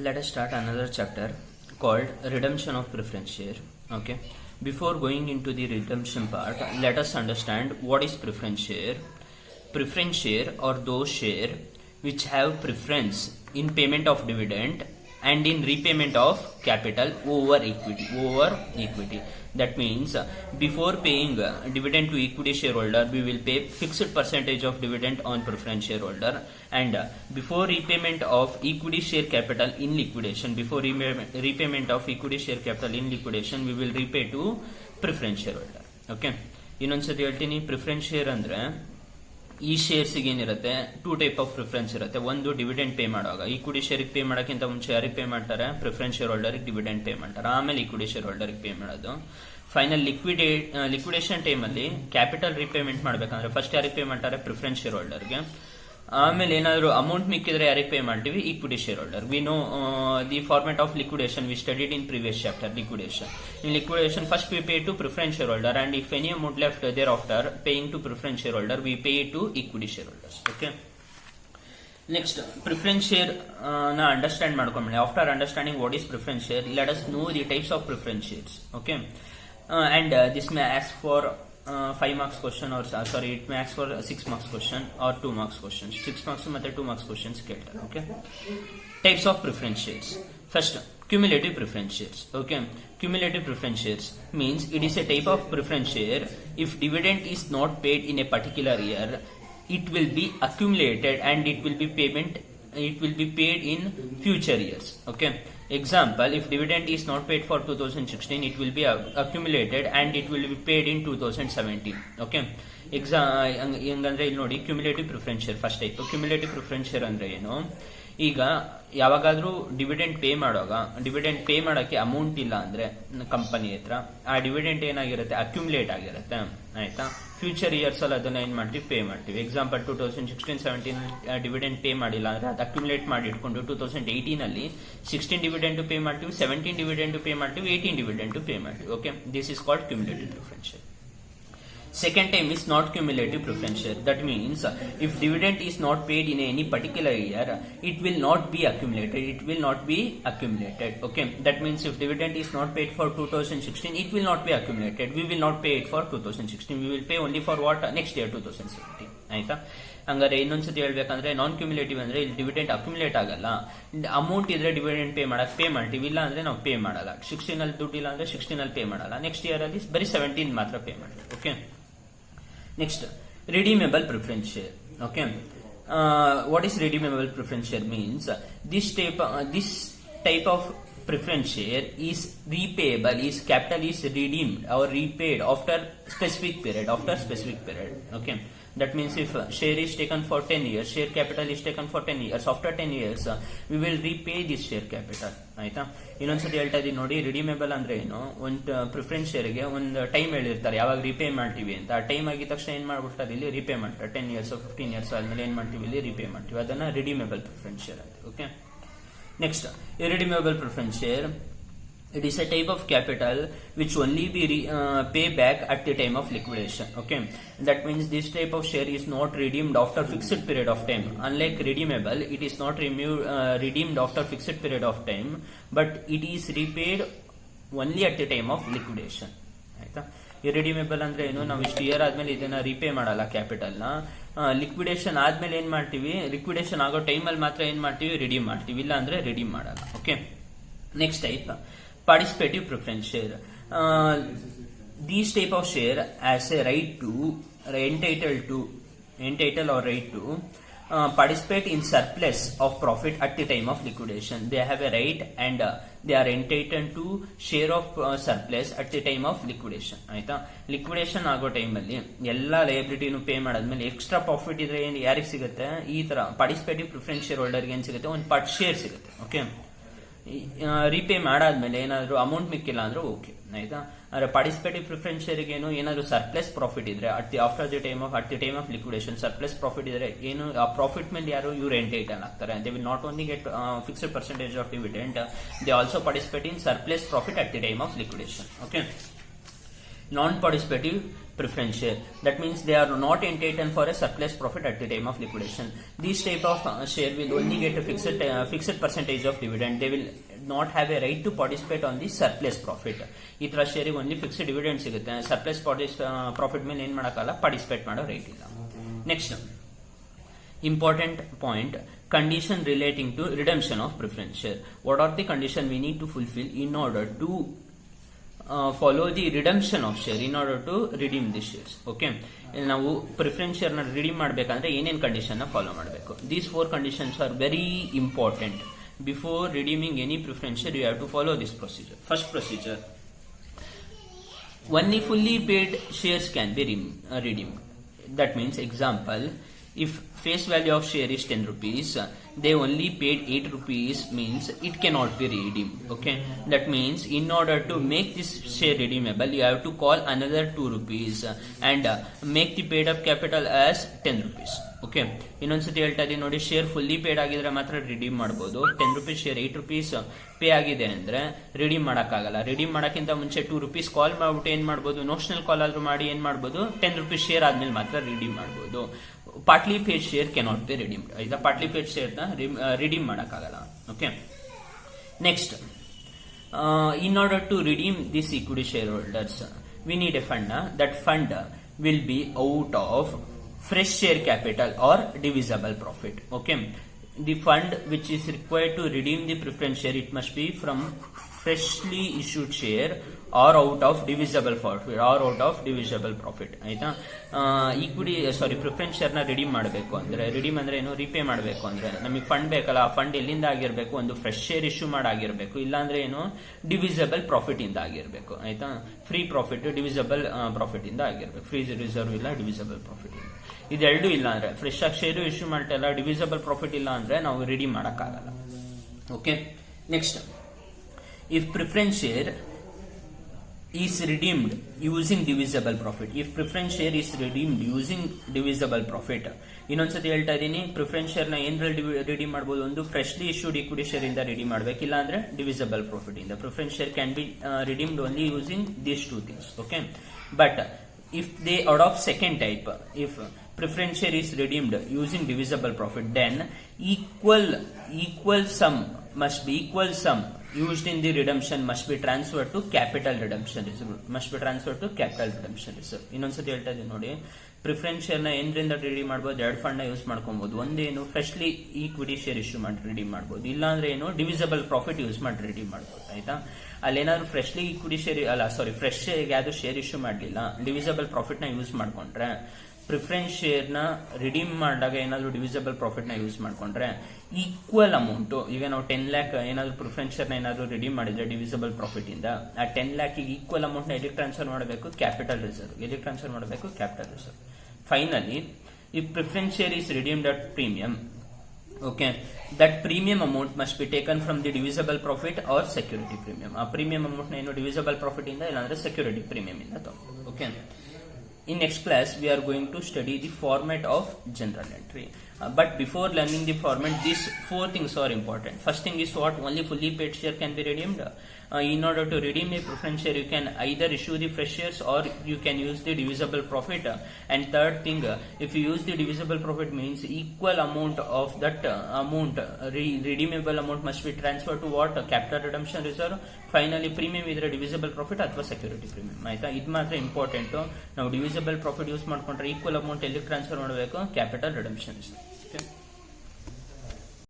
Let us start another chapter called redemption of preference share. Okay, before going into the redemption part, let us understand what is preference share. Preference share or those share which have preference in payment of dividend and in repayment of capital over equity. That means before paying dividend to equity shareholder, we will pay fixed percentage of dividend on preference shareholder, and before repayment of equity share capital in liquidation, before repayment of equity share capital in liquidation, we will repay to preference shareholder. Okay, ಇನ್ನೊಂದ್ಸತಿ ಹೇಳ್ತೀನಿ. Preference share ಅಂದ್ರೆ ಈ ಶೇರ್ಸ್ಗೆ ಏನಿರುತ್ತೆ, two type of preference ಇರುತ್ತೆ. ಒಂದು dividend pay ಮಾಡುವಾಗ, equity ಶೇರ್ಗೆ pay ಮಾಡೋಕ್ಕಿಂತ ಮುಂಚೆ ಯಾರಿಗೆ ಪೇ ಮಾಡ್ತಾರೆ? ಪ್ರಿಫರೆನ್ಸ್ ಶೇರ್ ಹೋಲ್ಡರ್ಗೆ ಡಿವಿಡೆಂಡ್ ಪೇ ಮಾಡ್ತಾರೆ, ಆಮೇಲೆ ಈಕ್ವಿಟಿ ಶೇರ್ ಹೋಲ್ಡರ್ಗೆ ಪೇ ಮಾಡೋದು. ಫೈನಲ್ ಲಿಕ್ವಿಡೇಷನ್ ಟೈಮ್ ಅಲ್ಲಿ ಕ್ಯಾಪಿಟಲ್ ರಿಪೇಮೆಂಟ್ ಮಾಡ್ಬೇಕಂದ್ರೆ ಫಸ್ಟ್ ಯಾರಿಗೆ ಪೇ ಮಾಡ್ತಾರೆ? ಪ್ರಿಫರೆನ್ಸ್ ಶೇರ್ ಹೋಲ್ಡರ್ಗೆ. ಆಮೇಲೆ ಏನಾದ್ರು ಅಮೌಂಟ್ ಮಿಕ್ಕಿದ್ರೆ ಯಾರಿಗೆ ಪೇ ಮಾಡ್ತೀವಿ? Equity share holder. We know the format of liquidation we studied in previous chapter. In liquidation, first we pay to preference shareholder, and if any amount left thereafter paying to preference shareholder, we pay it to equity shareholders. Okay. Next, preference share na understand ಮಾಡ್ಕೊಂಡ್ಮೇಲೆ, after understanding what is preference share, let us know the types of preference shares. Okay, and this may ask for 5 marks question, or sorry, it may ask for 6 marks question or 2 marks questions. 6 marks ಮತ್ತೆ 2 marks questions ಕೇಳ್ತಾರೆ. Okay, types of preference shares. First, cumulative preference shares. Okay, cumulative preference shares means it is a type of preference share. If dividend is not paid in a particular year, it will be accumulated and it will be paid in future years. Okay, example, if dividend is not paid for 2016, it will be accumulated and it will be paid in 2017. Okay, ಹೆಂಗಂದ್ರೆ ಇಲ್ಲಿ ನೋಡಿ, cumulative preference share first type. Cumulative preference share ಅಂದ್ರೆ ಏನು? ಈಗ ಯಾವಾಗಾದ್ರೂ dividend pay ಮಾಡುವಾಗ, dividend pay ಮಾಡಕ್ಕೆ amount ಇಲ್ಲ ಅಂದ್ರೆ ಕಂಪನಿ ಹತ್ರ, ಆ ಡಿವಿಡೆಂಟ್ ಏನಾಗಿರುತ್ತೆ? ಅಕ್ಯುಮುಲೇಟ್ ಆಗಿರುತ್ತೆ. ಆಯ್ತಾ? ಫ್ಯೂಚರ್ ಇಯರ್ಸ್ ಅಲ್ಲಿ ಅದನ್ನ ಏನ್ ಮಾಡ್ತೀವಿ? ಪೇ ಮಾಡ್ತೀವಿ. ಎಕ್ಸಾಂಪಲ್ 2016-17 ಡಿವಿಡೆಂಡ್ ಪೇ ಮಾಡಿಲ್ಲ ಅಂದ್ರೆ ಅದು ಅಕ್ಯುಮುಲೇಟ್ ಮಾಡಿ ಇಟ್ಕೊಂಡು 2018 ಅಲ್ಲಿ 16 ಡಿವಿಡೆಂಡ್ ಪೇ ಮಾಡ್ತೀವಿ, 17 ಡಿವಿಡೆಂಡ್ ಪೇ ಮಾಡ್ತೀವಿ, 18 ಡಿವಿಡೆಂಡ್ ಪೇ ಮಾಡ್ತೀವಿ. Okay, this is called cumulative preference share. Second time is not cumulative preference share. That means if dividend is not paid in any particular year, it will not be accumulated. Okay, that means if dividend is not paid for 2016, it will not be accumulated. We will not pay it for 2016. We will pay only for what? Next year 2017. ಆಯ್ತಾ? ಹಂಗಾರೆ ಇನ್ನೊಂದ್ಸತಿ ಹೇಳ್ಬೇಕಂದ್ರೆ, ನಾನ್ cumulative ಅಂದ್ರೆ ಇಲ್ಲಿ dividend accumulate ಆಗಲ್ಲ. Amount ಇದ್ರೆ dividend pay ಮಾಡ್ತೀವಿ, ಇಲ್ಲ ಅಂದ್ರೆ ನಾವು ಪೇ ಮಾಡಲ್ಲ. 16 ಅಲ್ಲಿ ದುಡ್ಡು ಇಲ್ಲ ಅಂದ್ರೆ 16 ಅಲ್ಲಿ ಪೇ ಮಾಡಲ್ಲ. ನೆಕ್ಸ್ಟ್ ಇಯರ್ ಅಲ್ಲಿ ಬರೀ 17 ಮಾತ್ರ ಪೇ ಮಾಡ್ತೀವಿ. Okay, next, redeemable preference share. Okay, what is redeemable preference share means? This type of preference share is repayable, is capital is redeemed or repaid after specific period. Okay, that means if share is taken for 10 years, share capital is taken for 10 years, after 10 years we will repay this share capital. ಆಯ್ತಾ? ಇನ್ನೊಂದ್ಸತಿ ಹೇಳ್ತಾ ಇದೀನಿ ನೋಡಿ, ರಿಡೀಮೇಬಲ್ ಅಂದ್ರೆ ಏನು? ಒಂದು preference ಶೇರ್ಗೆ ಒಂದು time ಹೇಳಿರ್ತಾರೆ ಯಾವಾಗ ರಿಪೇ ಮಾಡ್ತೀವಿ ಅಂತ. ಆ ಟೈಮ್ ಆಗಿದ ತಕ್ಷಣ ಏನ್ ಮಾಡ್ಬಿಡ್ತಾರೆ? ಇಲ್ಲಿ ರಿಪೇ ಮಾಡ್ತಾರೆ. 10 years 15 years ಆದ್ಮೇಲೆ ಏನ್ ಮಾಡ್ತೀವಿ? ಇಲ್ಲಿ ರಿಪೇ ಮಾಡ್ತೀವಿ. ಅದನ್ನ ರಿಡೀಮೇಬಲ್ ಪ್ರಿಫರೆನ್ಸ್ ಶೇರ್ ಅಂತ. Okay, next, irredeemable preference share. It is a type of capital which only be pay back at the time of liquidation. Okay, that means this type of share is not redeemed after fixed period of time. Unlike redeemable, it is not redeemed after fixed period of time, but it is repaid only at the time of liquidation. ಆಯ್ತಾ? ಇರೆಡಿಮೇಬಲ್ ಅಂದ್ರೆ ಏನು? ನಾವು ಇಷ್ಟು year ಆದ್ಮೇಲೆ ಇದನ್ನ repay ಮಾಡಲ್ಲ capital ನ. Liquidation ಆದ್ಮೇಲೆ ಏನ್ ಮಾಡ್ತೀವಿ? ಲಿಕ್ವಿಡೇಷನ್ ಆಗೋ ಟೈಮ್ ಅಲ್ಲಿ ಮಾತ್ರ ಏನ್ ಮಾಡ್ತೀವಿ? ರಿಡೀಮ್ ಮಾಡ್ತೀವಿ, ಇಲ್ಲ ಅಂದ್ರೆ ರಿಡೀಮ್ ಮಾಡಲ್ಲ. Okay, next type, participative preference share. These type of share as a entitled or right to participate in surplus of profit at the time of liquidation. They have a right and they are entitled to share of surplus at the time of liquidation. ಆಯ್ತಾ? Liquidation ಆಗೋ time ಅಲ್ಲಿ ಎಲ್ಲಾ ಲಯಬಿಲಿಟಿನೂ pay ಮಾಡಾದ್ಮೇಲೆ extra profit ಇದ್ರೆ ಯಾರಿಗೆ ಸಿಗುತ್ತೆ? ಈ ತರ ಪಾರ್ಟಿಸಿಪೇಟಿವ್ ಪ್ರಿಫರೆನ್ಸ್ ಶೇರ್ ಹೋಲ್ಡರ್ಗೆ ಏನ್ ಸಿಗುತ್ತೆ? ಒಂದು ಪಾರ್ಟ್ ಶೇರ್ ಸಿಗುತ್ತೆ. ಓಕೆ, ರಿಪೇ ಮಾಡಾದ್ಮೇಲೆ ಏನಾದ್ರು ಅಮೌಂಟ್ ಮಿಕ್ಕಿಲ್ಲ ಅಂದ್ರೆ ಓಕೆ. ಆಯ್ತಾ? ಅಂದ್ರೆ ಪಾರ್ಟಿಸಿಪೇಟಿವ್ ಪ್ರಿಫರೆನ್ಸ್ ಶೇರ್ಗೆ ಏನಾದ್ರು ಸರ್ಪ್ಲಸ್ ಪ್ರಾಫಿಟ್ ಇದ್ರೆ at the time of liquidation surplus profit ಇದ್ರೆ ಏನು, ಆ ಪ್ರಾಫಿಟ್ ಮೇಲೆ ಯಾರು? ಇವ್ರು ಎಂಟೈಟಲ್ ಆಗ್ತಾರೆ. They will not only get fixed percentage of dividend, they also participate in surplus profit at the time of liquidation. Okay, non participative preference share. That means they are not entitled for a surplus profit at the time of liquidation. This type of share will only get a fixed percentage of dividend. They will not have a right to participate on the surplus profit. ಈ ತರ ಶೇರಿಗೆ only fixed dividend ಸಿಗುತ್ತೆ. Surplus profit ಮೇಲೆ ಏನ್ ಮಾಡಕ್ಕಾಗಲ್ಲ, participate ಮಾಡೋ right ಇಲ್ಲ. Next important point, condition relating to redemption of preference share. What are the condition we need to fulfill in order to follow the redemption of share, in order to redeem the shares? Okay, ನಾವು preference share ನ redeem ಮಾಡಬೇಕಂದ್ರೆ ಏನೇನ್ condition ನ follow ಮಾಡಬೇಕು? These 4 conditions are very important. Before redeeming any preference share, you have to follow this procedure. First procedure, only fully paid shares can be redeemed. That means, example, if face value of share is 10 rupees, they only paid 8 rupees, means it cannot be redeemed. Okay, that means in order to make this share redeemable, you have to call another 2 rupees and make the paid up capital as 10 rupees. Okay, ಇನ್ನೊಂದ್ಸತಿ ಹೇಳ್ತಾ ಇದೀನಿ ನೋಡಿ, share fully paid ಆಗಿದ್ರೆ ಮಾತ್ರ redeem ಮಾಡಬಹುದು. 10 rupees share 8 rupees pay ಆಗಿದೆ ಅಂದ್ರೆ redeem ಮಾಡಕ್ಕಾಗಲ್ಲ. ರಿಡೀಮ್ ಮಾಡಕ್ಕಿಂತ ಮುಂಚೆ 2 rupees ಕಾಲ್ ಮಾಡ್ಬಿಟ್ಟು ಏನ್ ಮಾಡಬಹುದು, ನೋಷನಲ್ ಕಾಲ್ ಆದ್ರೂ ಮಾಡಿ ಏನ್ ಮಾಡಬಹುದು, 10 rupees ಶೇರ್ ಆದ್ಮೇಲೆ ಮಾತ್ರ ರಿಡೀಮ್ ಮಾಡಬಹುದು. Partly paid share cannot be redeemed. ಆಯ್ತಾ, ಪಾರ್ಟ್ಲಿ ಪೇಡ್ ಶೇರ್ ನ ರಿಡೀಮ್ ಮಾಡಕ್ಕಾಗಲ್ಲ. Okay, next, in order to redeem this equity shareholders, we need a fund. That fund will be out of fresh share capital or divisible profit. Okay, the fund which is required to redeem the preference share, it must be from freshly issued share or out of divisible profit. ಆಯ್ತಾ, equity preference share ನ redeem ಮಾಡಬೇಕು ಅಂದ್ರೆ, redeem ಅಂದ್ರೆ ಏನು, repay ಮಾಡಬೇಕು ಅಂದ್ರೆ ನಮಗೆ fund ಬೇಕಲ್ಲ, ಆ ಫಂಡ್ ಎಲ್ಲಿಂದ ಆಗಿರ್ಬೇಕು, ಒಂದು ಫ್ರೆಶ್ ಶೇರ್ ಇಶ್ಯೂ ಮಾಡಾಗಿರ್ಬೇಕು, ಇಲ್ಲಾಂದ್ರೆ ಏನು, ಡಿವಿಸಿಬಲ್ ಪ್ರಾಫಿಟ್ ಇಂದ ಆಗಿರ್ಬೇಕು. ಆಯ್ತಾ, ಫ್ರೀ ಪ್ರಾಫಿಟ್ ಡಿವಿಸಿಬಲ್ ಪ್ರಾಫಿಟ್ ಇಂದ ಆಗಿರ್ಬೇಕು. ಫ್ರೀ ರಿಸರ್ವ್ ಇಲ್ಲ, ಡಿವಿಸಿಬಲ್ ಪ್ರಾಫಿಟ್ ಇಲ್ಲ. ಇದೆರಡು ಇಲ್ಲ ಅಂದ್ರೆ, ಫ್ರೆಶ್ ಆಗಿ ಶೇರು ಇಶ್ಯೂ ಮಾಡ್ತಿಲ್ಲ, ಡಿವಿಸಿಬಲ್ ಪ್ರಾಫಿಟ್ ಇಲ್ಲ ಅಂದ್ರೆ ನಾವು ರಿಡೀಮ್ ಮಾಡಕ್ಕಾಗಲ್ಲ. Okay, next, if preference share is redeemed using divisible profit, if preference share is redeemed using divisible profit, ಇನ್ನೊಂದ್ಸತಿ ಹೇಳ್ತಾ ಇದೀನಿ, ಪ್ರಿಫರೆನ್ಸ್ ಶೇರ್ ನ ಏನ್ರಲ್ಲಿ ರಿಡೀಮ್ ಮಾಡಬಹುದು, ಒಂದು ಫ್ರೆಶ್ಲಿ ಇಶ್ಯೂಡ್ ಇಕ್ವಿಟಿ ಶೇರ್ ಇಂದ ರಿಡೀಮ್ ಮಾಡಬೇಕು, ಇಲ್ಲ ಅಂದ್ರೆ ಡಿವಿಸಿಬಲ್ ಪ್ರಾಫಿಟ್ ಇಂದ. Preference share can be redeemed only using these 2 things. Okay, but if they adopt second type, if preference share is redeemed using divisible profit, then equal sum used in the redemption must be transferred to capital redemption reserve. ಇನ್ನೊಂದ್ಸತಿ ಹೇಳ್ತಾ ಇದೀನಿ ನೋಡಿ, preference share ನ ಏನ್ರಿಂದ redeem ಮಾಡಬಹುದು, 2 fund ನ use ಮಾಡ್ಕೊಬಹುದು. ಒಂದೇನು, freshly equity share issue ಮಾಡಿ ರಿಡೀಮ್ ಮಾಡಬಹುದು, ಇಲ್ಲಾಂದ್ರೆ ಏನು, ಡಿವಿಸಿಬಲ್ ಪ್ರಾಫಿಟ್ ಯೂಸ್ ಮಾಡಿ ರಿಡೀಮ್ ಮಾಡಬಹುದು. ಆಯ್ತಾ, ಅಲ್ಲೇನಾದ್ರು ಫ್ರೆಶ್ಲಿ ಈಕ್ವಿಟಿ ಶೇರ್ ಫ್ರೆಶ್ ಯಾವ್ದು ಶೇರ್ ಇಶ್ಯೂ ಮಾಡಲಿಲ್ಲ, ಡಿವಿಸಿಬಲ್ ಪ್ರಾಫಿಟ್ ನ ಯೂಸ್ ಮಾಡ್ಕೊಂಡ್ರೆ, ಪ್ರಿಫರೆನ್ಸ್ ಶೇರ್ ನ ರಿಡೀಮ್ ಮಾಡಿದಾಗ ಏನಾದ್ರು ಡಿವಿಸಿಬಲ್ ಪ್ರಾಫಿಟ್ ನ ಯೂಸ್ ಮಾಡ್ಕೊಂಡ್ರೆ ಈಕ್ವಲ್ ಅಮೌಂಟ್, ಈಗ ನಾವು 10 lakh ಏನಾದ್ರು ಪ್ರಿಫರೆನ್ಸ್ ಶೇರ್ ನ ಏನಾದ್ರು ರಿಡೀಮ್ ಮಾಡಿದ್ರೆ ಡಿವಿಸಿಬಲ್ ಪ್ರಾಫಿಟ್ ಇಂದ, ಆ 10 lakh ಈಕ್ವಲ್ ಅಮೌಂಟ್ ನ ಎಲ್ಲಿಗೆ ಟ್ರಾನ್ಸ್ಫರ್ ಮಾಡಬೇಕು, capital reserve. Finally, if preference share is redeemed at premium, okay, that premium amount must be taken from the divisible profit or security premium. ಆ premium amount ನ ಏನು divisible profit ಇಂದ, ಇಲ್ಲಾಂದ್ರೆ security premium ಇಂದ ತಗೊಳ್ಳಿ. Okay, in next class we are going to study the format of general entry, but before learning the format, these 4 things are important. First thing is what, only fully paid share can be redeemed. In order to redeem a preference share, you can either issue the fresh shares or you can use the divisible profit. And third thing, if you use the divisible profit, means equal amount of that redeemable amount must be transferred to what, capital redemption reserve. Finally, premium ಇದ್ರೆ divisible profit ಅಥವಾ security premium. ಆಯ್ತಾ, ಇದು ಮಾತ್ರ important. ನಾವು divisible profit use ಮಾಡ್ಕೊಂಡ್ರೆ equal amount ಎಲ್ಲಿ transfer ಮಾಡಬೇಕು, capital redemption.